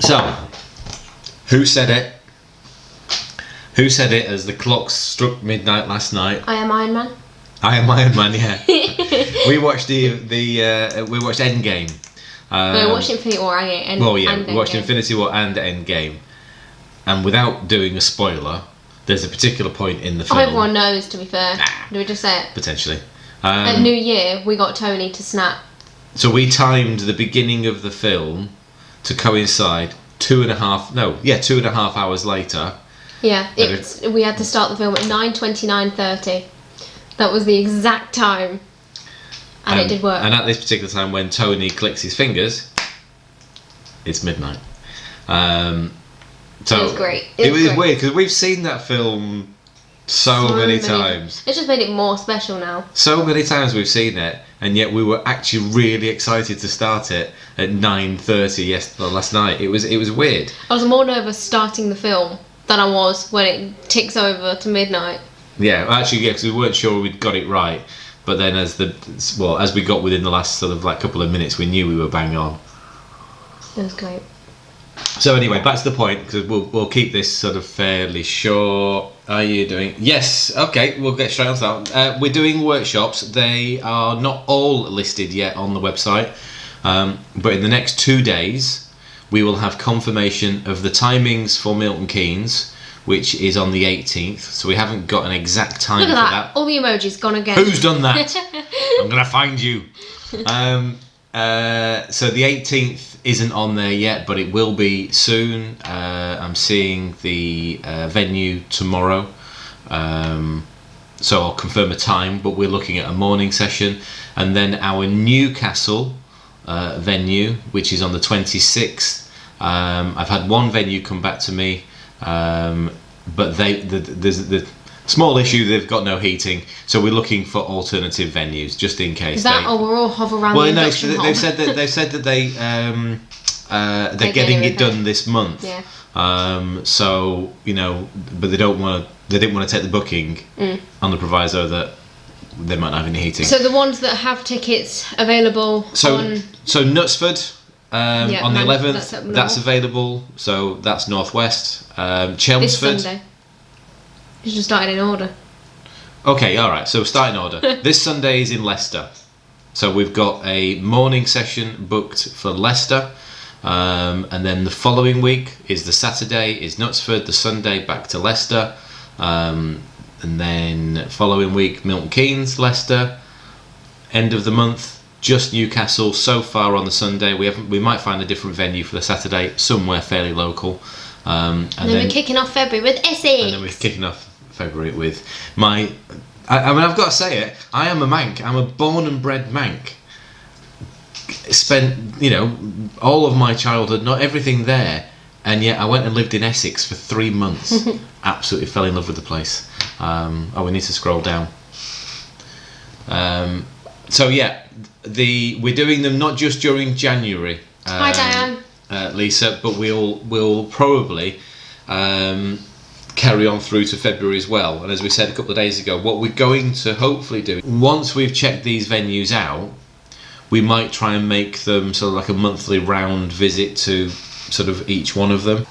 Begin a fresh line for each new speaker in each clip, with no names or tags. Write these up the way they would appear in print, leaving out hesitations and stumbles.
So, who said it? Who said it as the clocks struck midnight last night?
I am Iron Man.
I am Iron Man. Yeah. We watched we watched Endgame.
We watched Infinity War and
we watched Infinity War and Endgame, and without doing a spoiler, there's a particular point in the film.
Everyone knows, to be fair. Do we just say it?
Potentially.
At New Year, we got Tony to snap.
So we timed the beginning of the film to coincide 2.5 hours later.
Yeah, we had to start the film at 9:29:30. That was the exact time, and it did work.
And at this particular time, when Tony clicks his fingers, it's midnight. So
it was great.
It was weird because we've seen that film so many times.
It's just made it more special now.
So many times we've seen it, and yet we were actually really excited to start it at 9:30 last night. It was weird.
I was more nervous starting the film than I was when it ticks over to midnight.
Yeah, actually, because we weren't sure we'd got it right. But then as we got within the last sort of like couple of minutes, we knew we were bang on.
It was great.
So anyway, back to the point, because we'll keep this sort of fairly short. Are you doing? Yes. Okay, we'll get straight on to that. We're doing workshops. They are not all listed yet on the website, but in the next 2 days, we will have confirmation of the timings for Milton Keynes, which is on the 18th. So we haven't got an exact time
Look at
for
that. All the emojis gone again.
Who's done that? I'm gonna find you. So the 18th isn't on there yet, but it will be soon. I'm seeing the venue tomorrow, so I'll confirm a time, but we're looking at a morning session. And then our Newcastle venue, which is on the 26th. I've had one venue come back to me, but there's the small issue, they've got no heating, so we're looking for alternative venues just in case.
Is that or we're all hover around the induction hall?
They've said that they're getting it done this month.
Yeah.
So but they didn't want to take the booking on the proviso that they might not have any heating.
So the ones that have tickets available
so Knutsford on the 11th, that's available. So that's northwest. Chelmsford.
This Sunday. You should start in order.
Okay, all right. So start in order. This Sunday is in Leicester. So we've got a morning session booked for Leicester, and then the following week is the Saturday is Knutsford, the Sunday back to Leicester, and then following week Milton Keynes, Leicester. End of the month, just Newcastle. So far on the Sunday, we might find a different venue for the Saturday, somewhere fairly local. And then
we're kicking off February with Essex.
And then we're kicking off February with I mean, I've got to say it, I am a Manc. I'm a born and bred Manc. Spent, all of my childhood, not everything there, and yet I went and lived in Essex for 3 months. Absolutely fell in love with the place. We need to scroll down. So yeah, we're doing them not just during January.
Hi Diane.
Lisa, but we'll probably carry on through to February as well. And as we said a couple of days ago, what we're going to hopefully do, once we've checked these venues out, we might try and make them sort of like a monthly round visit to sort of each one of them.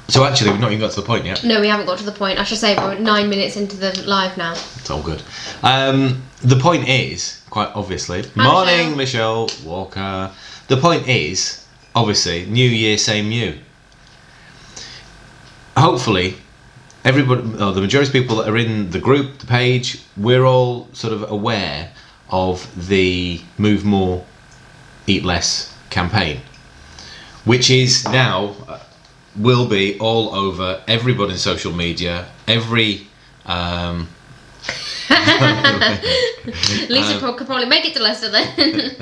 So actually, we've not even got to the point yet.
No, we haven't got to the point. I should say we're 9 minutes into the live now.
It's all good. The point is, quite obviously, morning, Michelle Walker. The point is, obviously, new year, same you. Hopefully, everybody, the majority of people that are in the group, the page, we're all sort of aware of the Move More, Eat Less campaign, which is now, will be all over everybody in social media, every...
Lisa could probably make it to Leicester then.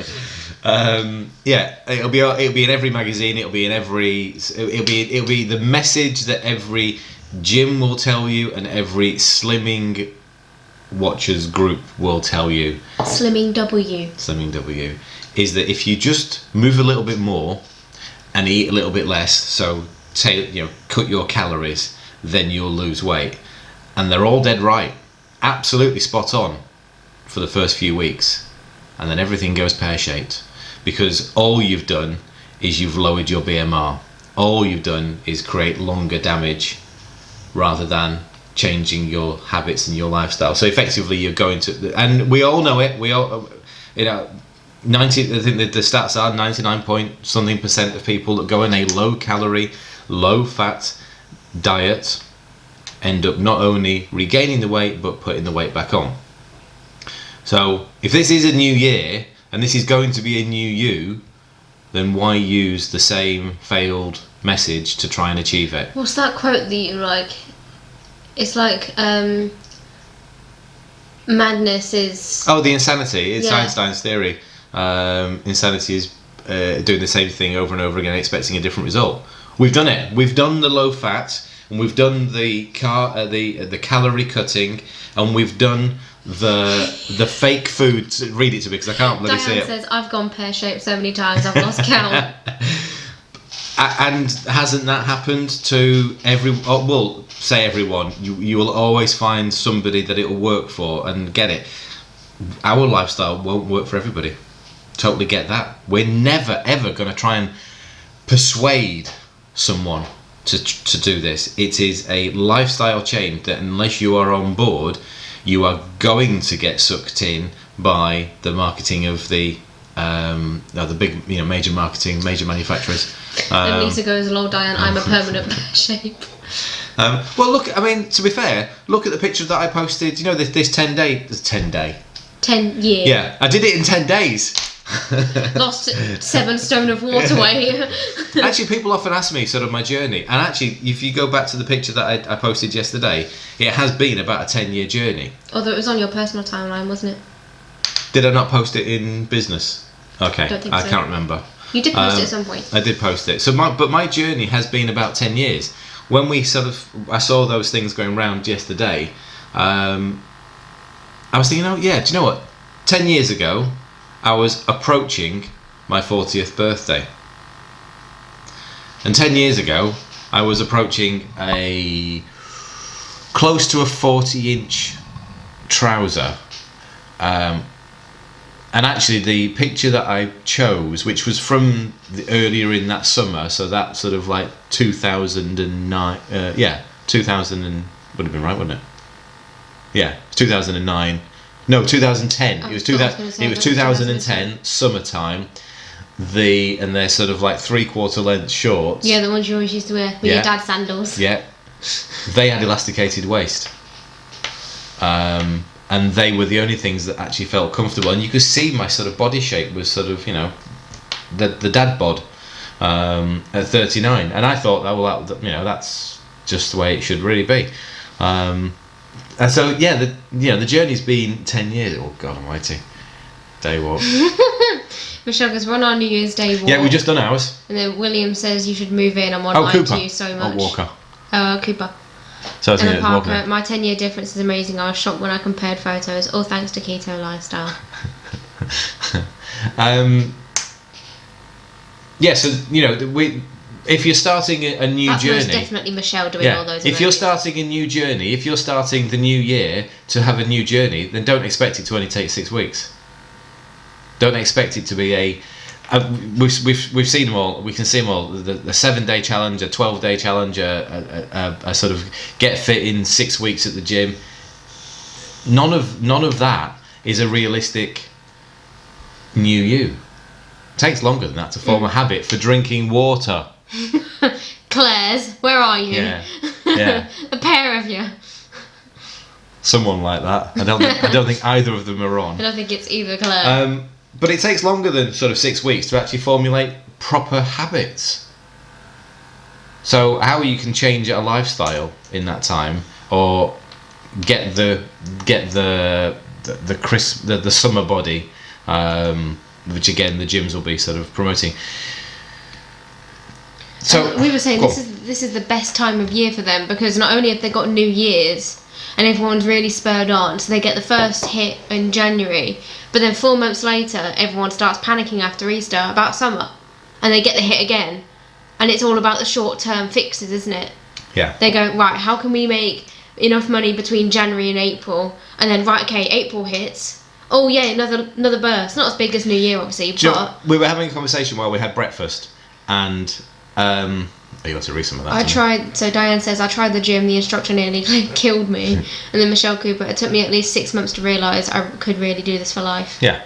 It'll be in every magazine. It'll be in it'll be the message that every gym will tell you and every slimming watchers group will tell you.
Slimming W
is that if you just move a little bit more and eat a little bit less, so cut your calories, then you'll lose weight. And they're all dead right, absolutely spot on for the first few weeks, and then everything goes pear-shaped. Because all you've done is you've lowered your BMR. All you've done is create longer damage rather than changing your habits and your lifestyle. So effectively you're going to, and we all know it, we all, 90, I think the stats are 99 point something % of people that go in a low calorie, low fat diet end up not only regaining the weight but putting the weight back on. So if this is a new year and this is going to be a new you, then why use the same failed message to try and achieve it?
What's that quote that you like? It's like madness is...
Oh, the insanity. It's
Yeah.
Einstein's theory. Insanity is doing the same thing over and over again, expecting a different result. We've done it. We've done the low fat, and we've done the calorie cutting, and we've done the fake food. Read it to me because I can't bloody see
Diane
it.
says, I've gone pear-shaped so many times I've lost count.
And hasn't that happened to say everyone? You will always find somebody that it will work for and get it. Our lifestyle won't work for everybody. Totally get that. We're never ever going to try and persuade someone to do this. It is a lifestyle change that unless you are on board, you are going to get sucked in by the marketing of the big, major manufacturers.
And Lisa goes, lol, Diane, I'm a permanent pear shape.
Well, look, I mean, to be fair, look at the picture that I posted. This 10 day.
10 years.
Yeah, I did it in 10 days.
Lost 7 stone of water weight.
Actually, people often ask me sort of my journey, and actually, if you go back to the picture that I posted yesterday, it has been about a 10-year journey.
Although it was on your personal timeline, wasn't it?
Did I not post it in business? Okay,
Don't think
I
so.
can't remember.
You did post it at some point.
I did post it. So my journey has been about 10 years. When I saw those things going round yesterday, I was thinking, do you know what? 10 years ago, I was approaching my 40th birthday. And 10 years ago, I was approaching close to a 40-inch trouser. And actually, the picture that I chose, which was from earlier in that summer, so that sort of like 2009, 2000 would have been right, wouldn't it? Yeah, 2009. No, 2010. It was 2010 summertime. And they're sort of like 3/4 length shorts.
Yeah, the ones you always used to wear with your dad's sandals.
Yeah, they had elasticated waist. And they were the only things that actually felt comfortable, and you could see my sort of body shape was sort of, the dad bod at 39, and I thought, that's just the way it should really be. And so the journey's been 10 years. Oh God Almighty, day walk.
Michelle goes, we're on our New Year's Day walk.
Yeah, we just done ours.
And then William says you should move in. I'm online to you so much.
Oh, Walker.
Cooper.
So I was
And
thinking
then
it was
Parker,
Walker.
my 10-year difference is amazing. I was shocked when I compared photos, all thanks to keto lifestyle.
If you're starting a new
That's
journey,
most definitely Michelle doing all those.
if you're
emojis.
starting a new journey, if you're starting the new year to have a new journey, then don't expect it to only take 6 weeks. Don't expect it to be we've seen them all. We can see them all. The 7-day challenge, a 12-day challenge, a sort of get fit in 6 weeks at the gym. None of that is a realistic new you. It takes longer than that to form a habit for drinking water.
Claire's, where are you?
Yeah.
A pair of you.
Someone like that. I don't think either of them are
I
on.
don't think it's either Claire.
But it takes longer than sort of 6 weeks to actually formulate proper habits. So how you can change a lifestyle in that time, or get the summer body, which again the gyms will be sort of promoting. So
We were saying
go
this is the best time of year for them, because not only have they got New Year's and everyone's really spurred on, so they get the first hit in January, but then 4 months later everyone starts panicking after Easter about summer, and they get the hit again, and it's all about the short-term fixes, isn't it?
Yeah.
They go, right, how can we make enough money between January and April, and then right, okay, April hits, oh yeah, another burst, not as big as New Year obviously,
Do you know,
but
we were having a conversation while we had breakfast, and you got to read some of that.
I
didn't you?
tried. So Diane says I tried the gym. The instructor nearly killed me, and then Michelle Cooper. It took me at least 6 months to realise I could really do this for life.
Yeah.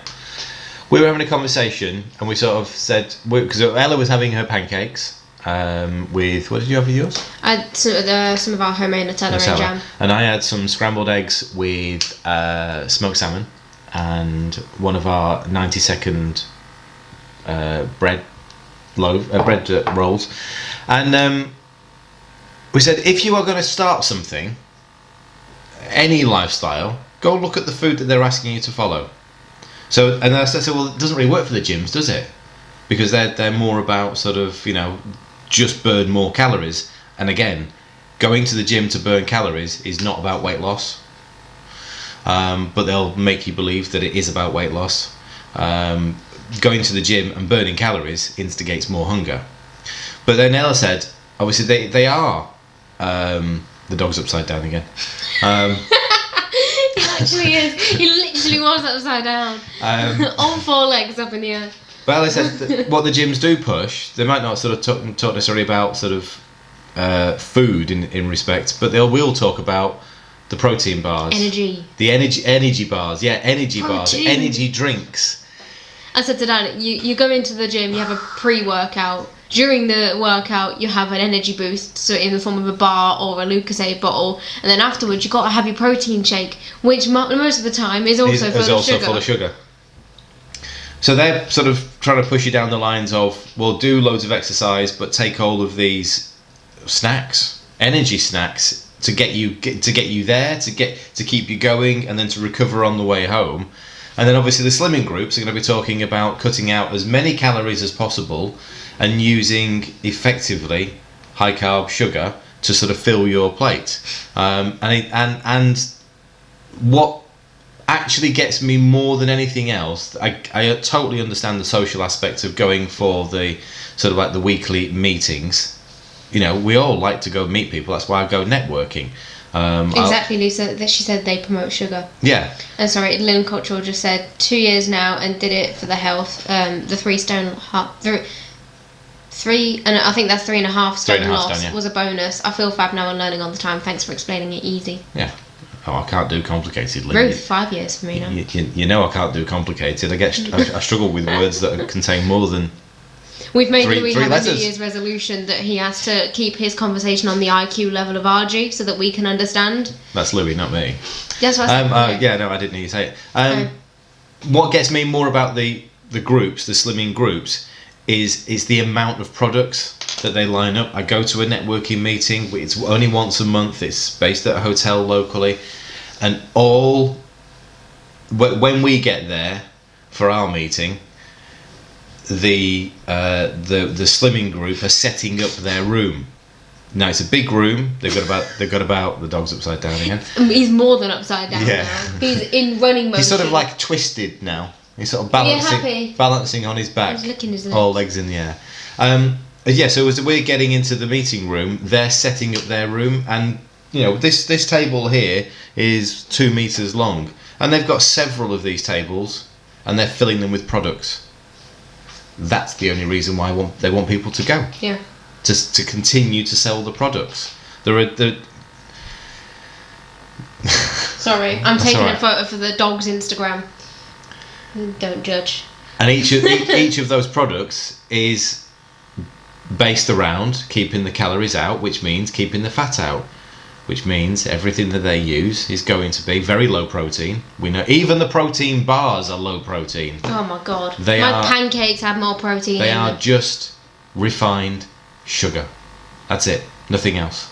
We were having a conversation, and we sort of said, because Ella was having her pancakes with, what did you have with yours?
I had some of our homemade Nutella and jam.
And I had some scrambled eggs with smoked salmon and one of our 90-second bread rolls. And we said, if you are going to start something, any lifestyle, go look at the food that they're asking you to follow. So, and I said, well, it doesn't really work for the gyms, does it? Because they're more about sort of, just burn more calories. And again, going to the gym to burn calories is not about weight loss. But they'll make you believe that it is about weight loss. Going to the gym and burning calories instigates more hunger. But then Ella said, obviously they are. The dog's upside down again.
He actually is. He literally was upside down. All 4 legs up in the air.
But Ella said that what the gyms do push, they might not sort of talk necessarily about sort of food in respect, but they will talk about the protein bars. The energy bars. Yeah, energy bars. Energy drinks.
I said to Dan, you go into the gym, you have a pre-workout. During the workout, you have an energy boost, so in the form of a bar or a Lucozade bottle, and then afterwards you've got to have your protein shake, which most of the time is also full of sugar.
So they're sort of trying to push you down the lines of, well, do loads of exercise, but take all of these snacks, energy snacks, to get you there, to keep you going, and then to recover on the way home. And then obviously the slimming groups are going to be talking about cutting out as many calories as possible and using effectively high carb sugar to sort of fill your plate. And what actually gets me more than anything else, I totally understand the social aspect of going for the sort of like the weekly meetings. We all like to go meet people. That's why I go networking.
Exactly, Lisa. That she said they promote sugar.
Yeah.
And sorry, Lynn Cottrell just said 2 years now and did it for the health. The 3 stone and I think that's 3.5 stone loss was a bonus. I feel fab now and learning all the time. Thanks for explaining it easy.
Yeah. Oh, I can't do complicated.
Ruth, 5 years for me now.
You know I can't do complicated. I struggle with words that contain more than.
We've made Louis have
letters.
a New Year's resolution that he has to keep his conversation on the IQ level of RG so that we can understand.
That's Louis, not me.
That's what I said.
Yeah, no, I didn't hear you say it. What gets me more about the groups, the slimming groups, is the amount of products that they line up. I go to a networking meeting. It's only once a month. It's based at a hotel locally, and when we get there for our meeting, the slimming group are setting up their room. Now it's a big room. They've got about the dog's upside down again.
He's more than upside down now. He's in running motion.
He's sort of like twisted now. He's sort of balancing on his back.
He's licking his legs.
All legs in the air. So as we're getting into the meeting room, they're setting up their room, and this table here is 2 meters long, and they've got several of these tables, and they're filling them with products. That's the only reason why they want people to go.
Yeah.
To continue to sell the products.
Sorry, I'm taking a photo for the dog's Instagram. Don't judge.
And each of those products is based around keeping the calories out, which means keeping the fat out, which means everything that they use is going to be very low protein. We know even the protein bars are low protein.
Oh my god. My pancakes have more protein in them.
They are just refined sugar. That's it. Nothing else.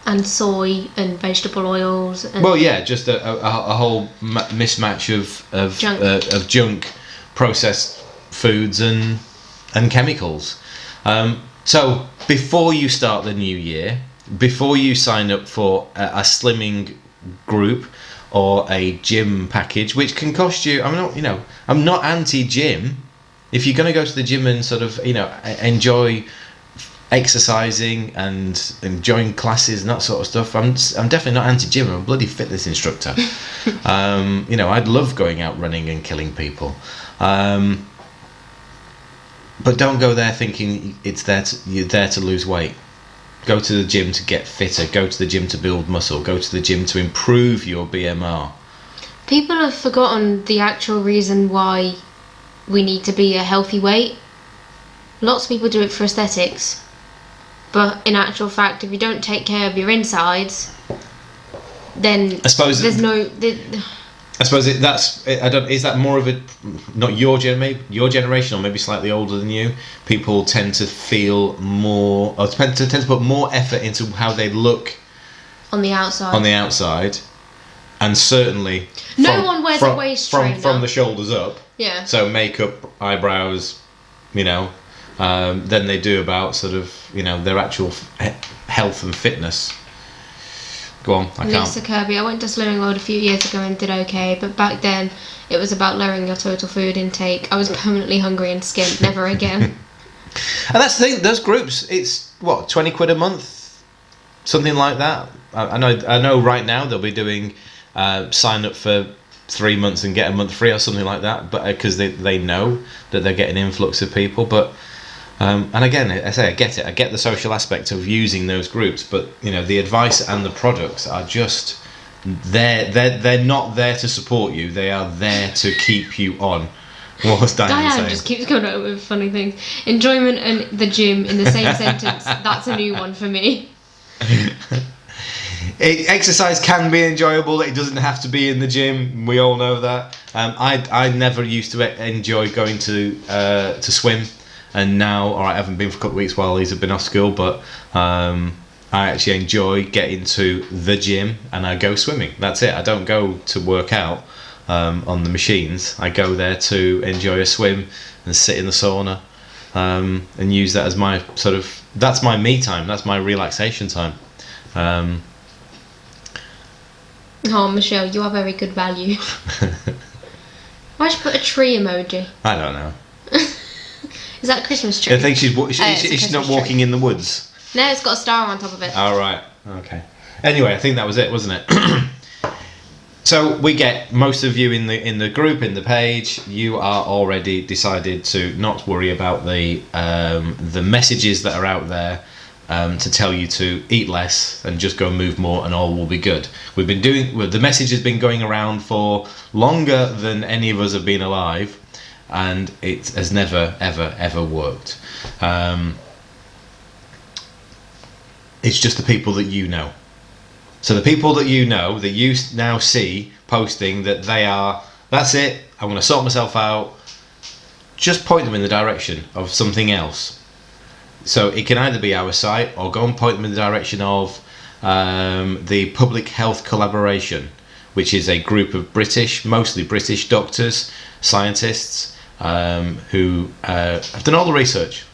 And soy and vegetable oils. And
just a whole mismatch of junk, processed foods and chemicals. So before you start the new year, before you sign up for a slimming group or a gym package, which can cost you, I'm not anti-gym. If you're going to go to the gym and sort of, enjoy exercising and enjoying classes and that sort of stuff, I'm definitely not anti-gym. I'm a bloody fitness instructor. I'd love going out running and killing people. But don't go there thinking you're there to lose weight. Go to the gym to get fitter. Go to the gym to build muscle. Go to the gym to improve your BMR.
People have forgotten the actual reason why we need to be a healthy weight. Lots of people do it for aesthetics, but in actual fact, if you don't take care of your insides, then
I suppose
there's no.
I suppose is that more of a, not your generation, or maybe slightly older than you? People tend to feel more, or tend to put more effort into how they look
on the outside.
And certainly
no one wears a waist trainer
from the shoulders up.
Yeah.
So makeup, eyebrows, than they do about sort of their actual health and fitness. Go on, I can't.
Lisa Kirby. I went to Slimming World a few years ago and did okay, but back then it was about lowering your total food intake. I was permanently hungry and skint. Never again.
And that's the thing. Those groups, it's what, £20 a month, something like that. I know. Right now they'll be doing sign up for 3 months and get a month free or something like that. But because they know that they're getting an influx of people, but. And again, I get it. I get the social aspect of using those groups, but the advice and the products are just they're not there to support you. They are there to keep you on. What was Diane saying?
Just keeps coming up with funny things. Enjoyment and the gym in the same sentence. That's a new one for me.
Exercise can be enjoyable. It doesn't have to be in the gym. We all know that. I never used to enjoy going to swim. And now, I haven't been for a couple of weeks while he's been off school, but I actually enjoy getting to the gym and I go swimming. That's it. I don't go to work out on the machines. I go there to enjoy a swim and sit in the sauna and use that as my that's my me time. That's my relaxation time.
Oh, Michelle, you are very good value. Why'd you put a tree emoji?
I don't know.
Is that a Christmas tree?
I think she's not walking in the woods.
No, it's got a star on top of it.
Oh, right. Okay. Anyway, I think that was it, wasn't it? So we get most of you in the group, in the page. You are already decided to not worry about the messages that are out there to tell you to eat less and just go and move more, and all will be good. The message has been going around for longer than any of us have been alive. And it has never, ever, ever worked. It's just the people that you know. So the people that you know, that you now see posting that that's it, I'm going to sort myself out, just point them in the direction of something else. So it can either be our site, or go and point them in the direction of the Public Health Collaboration, which is a group of mostly British doctors, scientists, who have done all the research.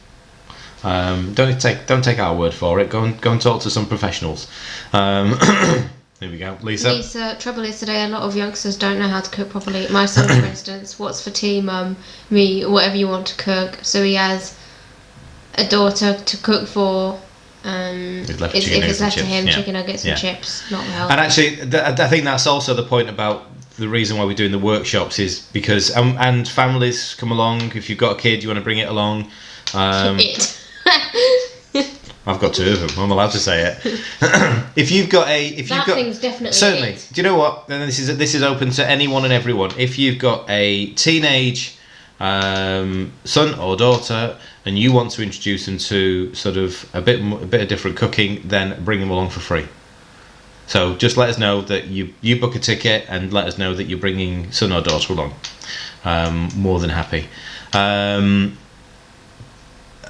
Don't take our word for it. Go and talk to some professionals. Here we go, Lisa.
Trouble is today a lot of youngsters don't know how to cook properly. My son, for instance, what's for tea, mum, me, whatever you want to cook. So he has a daughter to cook for. If it's left to him, chicken nuggets and chips, not healthy.
And actually, I think that's also the point about the reason why we're doing the workshops, is because and families come along. If you've got a kid, you want to bring it along. I've got two of them. I'm allowed to say it.
Thing's definitely
certainly.
it.
Do you know what? And this is open to anyone and everyone. If you've got a teenage son or daughter and you want to introduce them to sort of a bit of different cooking, then bring them along for free. So just let us know that you book a ticket and let us know that you're bringing son or daughter along. More than happy.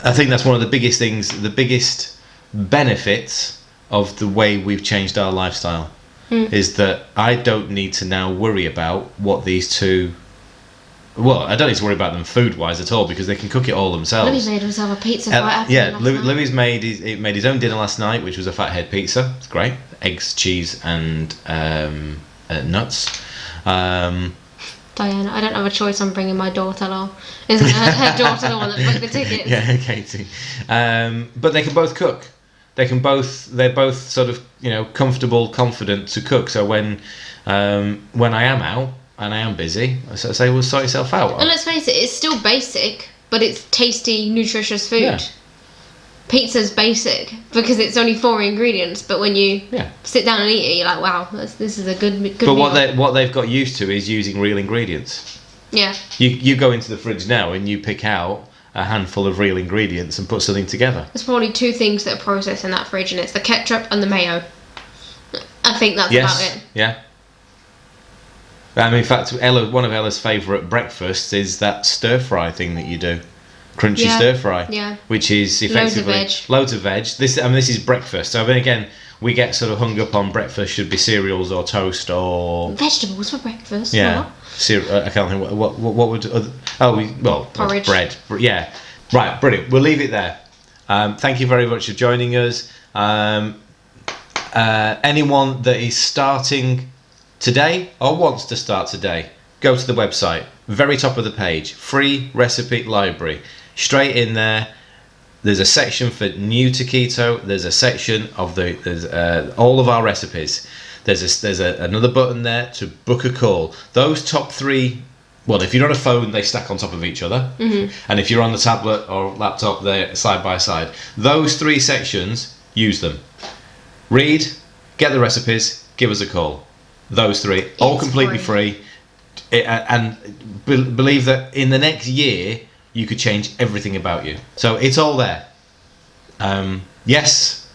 I think that's one of the biggest things, the biggest benefits of the way we've changed our lifestyle, is that I don't need to now worry about what these two... Well, I don't need to worry about them food-wise at all, because they can cook it all themselves.
Louis made himself a pizza quite happily.
Louis made his own dinner last night, which was a fathead pizza. It's great. Eggs, cheese and nuts.
Diana, I don't have a choice. I'm bringing my daughter along. Isn't her daughter the one that booked the tickets?
Yeah, Katie. But they can both cook. They're both sort of comfortable, confident to cook. So when I am out and I am busy, I say, well, sort yourself out.
And let's face it, it's still basic. but it's tasty, nutritious food.
Yeah.
Pizza's basic because it's only 4 ingredients, but when you
Yeah.
sit down and eat it, you're like, wow, this is a good
But
meal.
what they've got used to is using real ingredients.
Yeah.
You go into the fridge now and you pick out a handful of real ingredients and put something together.
There's probably 2 things that are processed in that fridge, and it's the ketchup and the mayo. I think that's about it.
Yeah. In fact, one of Ella's favourite breakfasts is that stir fry thing that you do, crunchy
Yeah,
stir fry.
yeah.
Which is effectively loads of veg. This is breakfast. So then again, we get sort of hung up on breakfast should be cereals or toast or
Vegetables for breakfast.
yeah.
What?
I can't think what would
Porridge.
bread. Yeah. Right. Brilliant. We'll leave it there. Thank you very much for joining us. Anyone that is starting today or wants to start today, go to the website, very top of the page, free recipe library. Straight in there, there's a section for new to keto. There's a section of all of our recipes. There's another button there to book a call. Those top 3. Well, if you're on a phone, they stack on top of each other. Mm-hmm. And if you're on the tablet or laptop, they're side by side. Those 3 sections, use them. Read, get the recipes, give us a call. Those 3, all completely free. And believe that in the next year, you could change everything about you. So it's all there. Yes,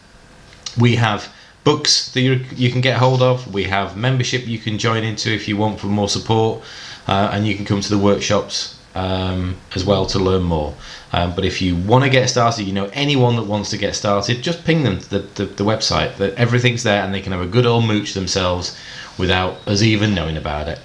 we have books that you can get hold of. We have membership you can join into if you want for more support. And you can come to the workshops as well to learn more. But if you want to get started, you know anyone that wants to get started, just ping them to the website. That everything's there and they can have a good old mooch themselves without us even knowing about it.